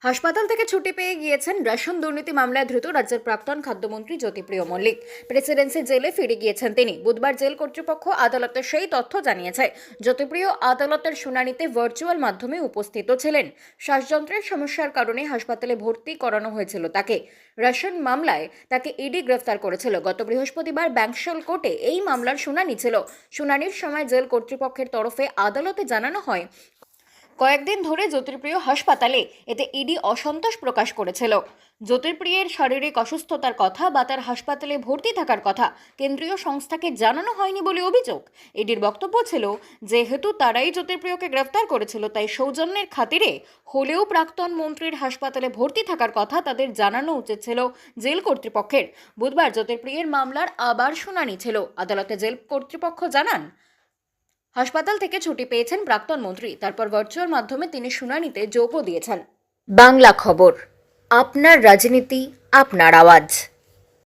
হাসপাতাল থেকে ছুটি পেয়ে গিয়েছেন রেশন দুর্নীতি মামলায় ধৃত রাজ্যের প্রাক্তন খাদ্যমন্ত্রী জ্যোতিপ্রিয় মল্লিক। প্রেসিডেন্সি জেলে ফিরে গিয়েছেন তিনি। বুধবার জেল কর্তৃপক্ষ আদালতে সেই তথ্য জানিয়েছে। জ্যোতিপ্রিয় আদালতের শুনানিতে ভার্চুয়াল মাধ্যমে উপস্থিত ছিলেন। শ্বাসযন্ত্রের সমস্যার কারণে হাসপাতালে ভর্তি করানো হয়েছিল তাকে। রেশন মামলায় তাকে ইডি গ্রেফতার করেছিল। গত বৃহস্পতিবার ব্যাংশাল কোর্টে এই মামলার শুনানি ছিল। শুনানির সময় জেল কর্তৃপক্ষের তরফে আদালতে জানানো হয়, কয়েকদিন ধরে জ্যোতিপ্রিয় হাসপাতালে, এতে ইডি অসন্তোষ প্রকাশ করেছিল। জ্যোতিপ্রিয়ের শারীরিক অসুস্থতার কথা বা তার হাসপাতালে ভর্তি থাকার কথা কেন্দ্রীয় সংস্থাকে জানানো হয়নি বলে অভিযোগ। ইডির বক্তব্য ছিল, যেহেতু তারাই জ্যোতিপ্রিয়কে গ্রেফতার করেছিল, তাই সৌজন্যের খাতিরে হলেও প্রাক্তন মন্ত্রীর হাসপাতালে ভর্তি থাকার কথা তাদের জানানো উচিত ছিল জেল কর্তৃপক্ষের। বুধবার জ্যোতিপ্রিয়ের মামলার আবার শুনানি ছিল। আদালতে জেল কর্তৃপক্ষ জানান, হাসপাতাল থেকে ছুটি পেয়েছেন প্রাক্তন মন্ত্রী। তারপর ভার্চুয়াল মাধ্যমে তিনি শুনানিতে যোগও দিয়েছেন। বাংলা খবর, আপনার রাজনীতি, আপনার আওয়াজ।